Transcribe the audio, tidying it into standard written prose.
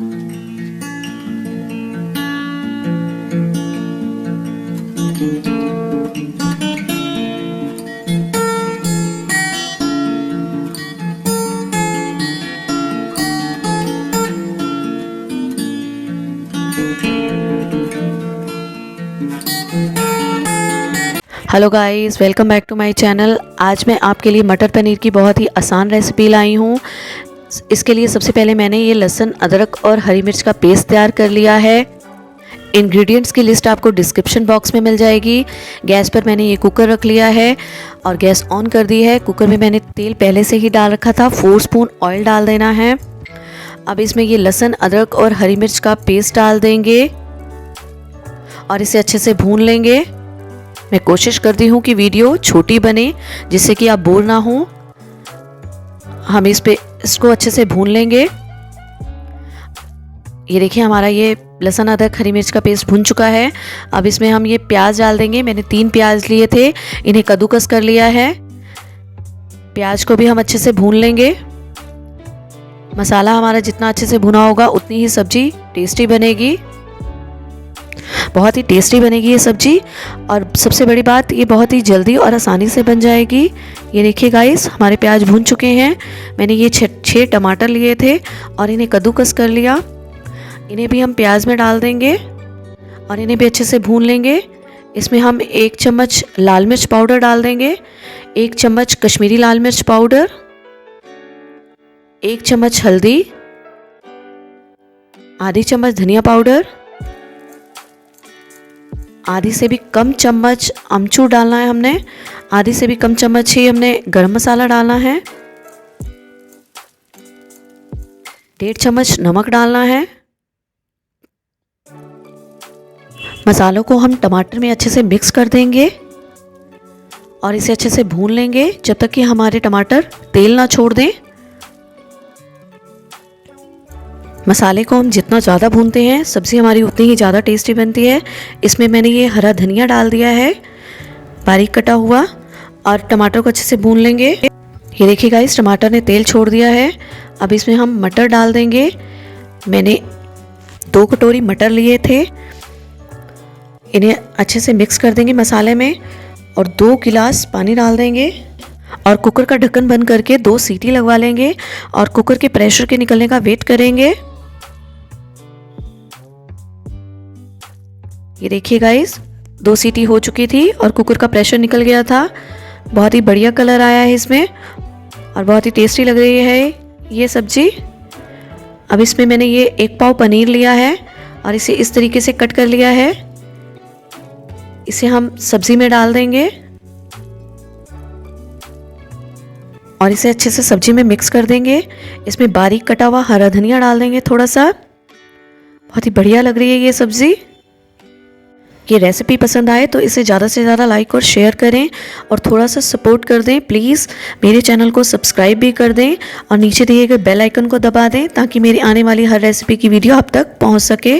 Hello guys, welcome back to my channel. आज मैं आपके लिए मटर पनीर की बहुत ही आसान रेसिपी लाई हूँ। इसके लिए सबसे पहले मैंने ये लहसुन, अदरक और हरी मिर्च का पेस्ट तैयार कर लिया है। इंग्रेडिएंट्स की लिस्ट आपको डिस्क्रिप्शन बॉक्स में मिल जाएगी। गैस पर मैंने ये कुकर रख लिया है और गैस ऑन कर दी है। कुकर में मैंने तेल पहले से ही डाल रखा था। 4 स्पून ऑयल डाल देना है। अब इसमें ये लहसुन, अदरक और हरी मिर्च का पेस्ट डाल देंगे और इसे अच्छे से भून लेंगे। मैं कोशिश करती हूँ कि वीडियो छोटी बने जिससे कि आप बोर ना हो। हम इसको अच्छे से भून लेंगे। ये देखिए, हमारा ये लहसुन, अदरक, हरी मिर्च का पेस्ट भून चुका है। अब इसमें हम ये प्याज डाल देंगे। मैंने 3 प्याज लिए थे, इन्हें कद्दूकस कर लिया है। प्याज को भी हम अच्छे से भून लेंगे। मसाला हमारा जितना अच्छे से भुना होगा उतनी ही सब्जी टेस्टी बनेगी। बहुत ही टेस्टी बनेगी ये सब्जी। और सबसे बड़ी बात, ये बहुत ही जल्दी और आसानी से बन जाएगी। ये देखिए गाइस, हमारे प्याज भून चुके हैं। मैंने ये 6 टमाटर लिए थे और इन्हें कद्दूकस कर लिया। इन्हें भी हम प्याज में डाल देंगे और इन्हें भी अच्छे से भून लेंगे। इसमें हम 1 चम्मच लाल मिर्च पाउडर डाल देंगे, 1 चम्मच कश्मीरी लाल मिर्च पाउडर, 1 चम्मच हल्दी, आधी चम्मच धनिया पाउडर, आधी से भी कम चम्मच अमचूर डालना है हमने, आधी से भी कम चम्मच ही हमने गरम मसाला डालना है, 1.5 चम्मच नमक डालना है। मसालों को हम टमाटर में अच्छे से मिक्स कर देंगे और इसे अच्छे से भून लेंगे जब तक कि हमारे टमाटर तेल ना छोड़ दें। मसाले को हम जितना ज़्यादा भूनते हैं सब्ज़ी हमारी उतनी ही ज़्यादा टेस्टी बनती है। इसमें मैंने ये हरा धनिया डाल दिया है बारीक कटा हुआ, और टमाटर को अच्छे से भून लेंगे। ये देखिए गाइस, टमाटर ने तेल छोड़ दिया है। अब इसमें हम मटर डाल देंगे। मैंने 2 कटोरी मटर लिए थे। इन्हें अच्छे से मिक्स कर देंगे मसाले में और 2 गिलास पानी डाल देंगे और कुकर का ढक्कन बंद करके 2 सीटी लगवा लेंगे और कुकर के प्रेशर के निकलने का वेट करेंगे। ये देखिए गाइस, 2 सीटी हो चुकी थी और कुकर का प्रेशर निकल गया था। बहुत ही बढ़िया कलर आया है इसमें और बहुत ही टेस्टी लग रही है ये सब्जी। अब इसमें मैंने ये 1 पाव पनीर लिया है और इसे इस तरीके से कट कर लिया है। इसे हम सब्जी में डाल देंगे और इसे अच्छे से सब्जी में मिक्स कर देंगे। इसमें बारीक कटा हुआ हरा धनिया डाल देंगे थोड़ा सा। बहुत ही बढ़िया लग रही है ये सब्जी। ये रेसिपी पसंद आए तो इसे ज़्यादा से ज़्यादा लाइक और शेयर करें और थोड़ा सा सपोर्ट कर दें। प्लीज़ मेरे चैनल को सब्सक्राइब भी कर दें और नीचे दिए गए बेल आइकन को दबा दें ताकि मेरी आने वाली हर रेसिपी की वीडियो आप तक पहुंच सके।